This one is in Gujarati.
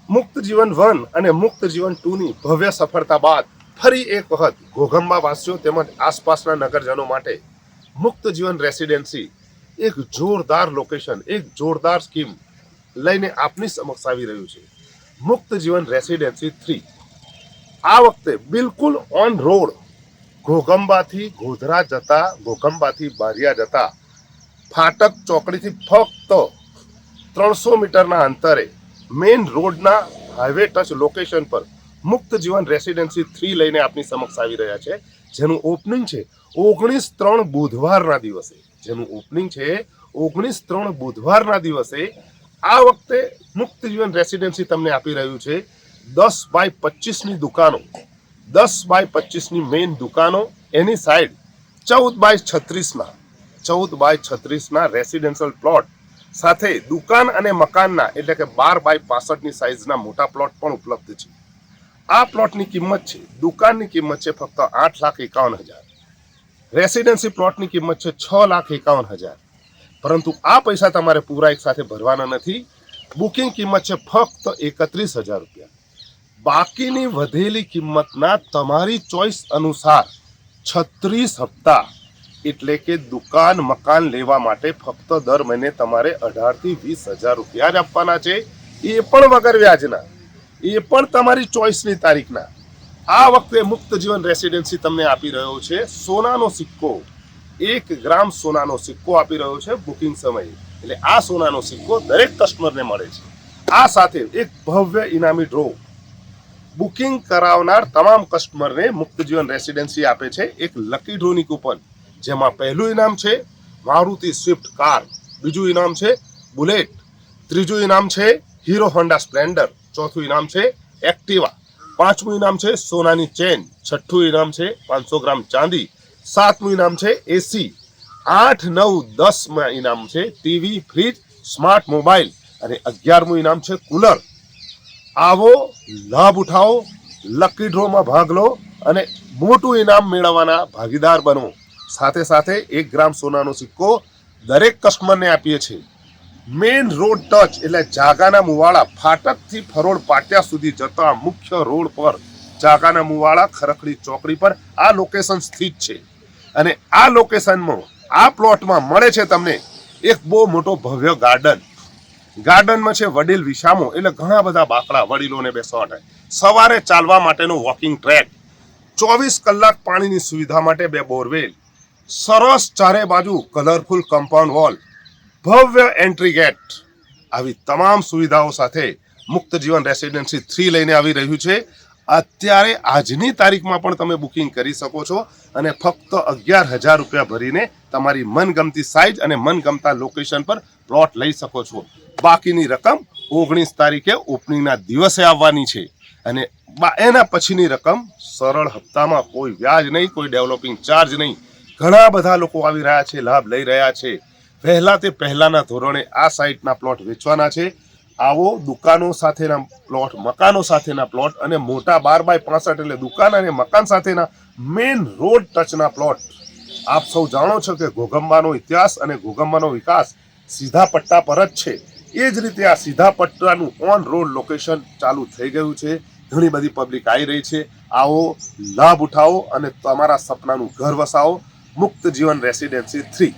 મુક્ત જીવન 1 અને મુક્ત જીવન 2 ની ભવ્ય સફળતા બાદ ફરી એક વખત ઘોઘંબા વાસીઓ તેમજ આસપાસના નગરજનો માટે મુક્ત જીવન રેસિડેન્સી એક જોરદાર લોકેશન, એક જોરદાર સ્કીમ લઈને આપની સમક્ષ આવી રહ્યું છે. મુક્ત જીવન રેસિડેન્સી 3 આ વખતે બિલકુલ ઓન રોડ ઘોઘંબાથી ગોધરા જતા, ઘોઘંબાથી બારિયા જતા ફાટક ચોકડીથી ફક્ત 300 મીટરના અંતરે મેઇન રોડના હાઈવે ટચ લોકેશન પર મુક્ત જીવન રેસિડેન્સી 3 લઈને આપની સમક્ષ આવી રહ્યા છે, જેનું ઓપનિંગ છે 19/3 બુધવારના દિવસે. જેનું ઓપનિંગ છે 19/3 બુધવારના દિવસે. આ વખતે મુક્ત જીવન રેસિડેન્સી તમને આપી રહ્યું છે 10/25ની દુકાનો, 10/25ની મેઇન દુકાનો, એની સાઈડ 14/36ના રેસિડેન્શિયલ પ્લોટ સાથે દુકાન અને મકાનના એટલે કે 12/65ની સાઈઝના મોટા પ્લોટ પણ ઉપલબ્ધ છે. આ પ્લોટની કિંમત છે, દુકાનની કિંમત છે ફક્ત 8,51,000, રેસિડેન્સી પ્લોટની કિંમત છે 6,51,000. પરંતુ આ પૈસા તમારે પૂરા એક સાથે ભરવાના નથી. બુકિંગ કિંમત છે ફક્ત 31,000 રૂપિયા. બાકીની વધેલી કિંમતના તમારી ચોઈસ અનુસાર 36 હપ્તા એટલે કે દુકાન મકાન લેવા માટે ફક્ત દર મહિને તમારે 18,000 થી 20,000 રૂપિયા જ આપવાના છે, એ પણ વગર વ્યાજના, એ પણ તમારી ચોઈસની તારીખના. આ વખતે મુક્ત જીવન રેસિડેન્સી તમને આપી રહ્યો છે સોનાનો સિક્કો, 1 ગ્રામ સોનાનો સિક્કો આપી રહ્યો છે બુકિંગ સમયે. એટલે આ સોનાનો સિક્કો દરેક કસ્ટમરને મળે છે. આ સાથે એક ભવ્ય ઇનામી ડ્રો બુકિંગ કરાવનાર તમામ કસ્ટમરને મુક્ત જીવન રેસિડેન્સી આપે છે એક લકી ડ્રોની કૂપન, જેમાં પહેલું ઇનામ છે મારુતિ સ્વિફ્ટ કાર, બીજું ઇનામ છે બુલેટ, ત્રીજું ઇનામ છે હીરો હોન્ડા સ્પ્લેન્ડર, ચોથું ઇનામ છે એક્ટિવા, પાંચમું ઇનામ છે સોનાની ચેન, છઠ્ઠું ઇનામ છે 500 ગ્રામ ચાંદી, સાતમું ઇનામ છે એસી, 8, 9, 10માં ઇનામ છે ટીવી, ફ્રીજ, સ્માર્ટ મોબાઈલ અને 11મું ઇનામ છે કુલર. આવો, લાભ ઉઠાવો, લકી ડ્રોમાં ભાગ લો અને મોટું ઇનામ મેળવવાના ભાગીદાર બનો. સાથે સાથે 1 ગ્રામ સોનાનો સિક્કો દરેક કસ્ટમરને આપીએ છીએ. મેઇન રોડ ટચ એટલે જાગાના મુવાડા ફાટકથી ફરોડ પાટિયા સુધી જતા મુખ્ય રોડ પર જાગાના મુવાડા ખરખડી ચોકડી પર આ લોકેશન સ્થિત છે. અને આ લોકેશનમાં આ પ્લોટમાં મળે છે તમને એક બહુ મોટો ભવ્ય ગાર્ડન. ગાર્ડનમાં છે વડીલ વિસામો એટલે ઘણા બધા બાકડા વડીલોને બેસવા માટે, સવારે ચાલવા માટેનો વોકિંગ ટ્રેક, 24 કલાક પાણીની સુવિધા માટે 2 બોરવેલ, સરસ ચારે બાજુ કલરફુલ કમ્પાઉન્ડ વોલ, ભવ્ય એન્ટ્રી ગેટ. આવી તમામ સુવિધાઓ સાથે મુક્ત જીવન રેસિડેન્સી 3 લઈને આવી રહ્યું છે. અત્યારે આજની તારીખમાં પણ તમે બુકિંગ કરી શકો છો અને ફક્ત 11,000 રૂપિયા ભરીને તમારી મનગમતી સાઇઝ અને મનગમતા લોકેશન પર પ્લોટ લઈ શકો છો. બાકીની રકમ 19 તારીખે ઓપનિંગના દિવસે આવવાની છે અને એના પછીની રકમ સરળ હપ્તામાં, કોઈ વ્યાજ નહીં, કોઈ ડેવલપિંગ ચાર્જ નહીં. ઘણા બધા લોકો આવી રહ્યા છે, લાભ લઈ રહ્યા છે. પહેલા તે પહેલાના ધોરણે આ સાઇટના પ્લોટ વેચવાના છે. આવો, દુકાનો સાથેના પ્લોટ, મકાનો સાથેના પ્લોટ અને મોટા 12/65 એટલે દુકાન અને મકાન સાથેના મેઇન રોડ ટચના પ્લોટ. આપ સૌ જાણો છો કે ઘોઘંબાનો ઇતિહાસ અને ઘોઘંબાનો વિકાસ સીધા પટ્ટા પર જ છે. એ જ રીતે આ સીધા પટ્ટાનું ઓન રોડ લોકેશન ચાલુ થઈ ગયું છે. ઘણી બધી પબ્લિક આવી રહી છે. આવો, લાભ ઉઠાવો અને તમારા સપનાનું ઘર વસાવો. મુક્ત જીવન રેસિડેન્સી 3.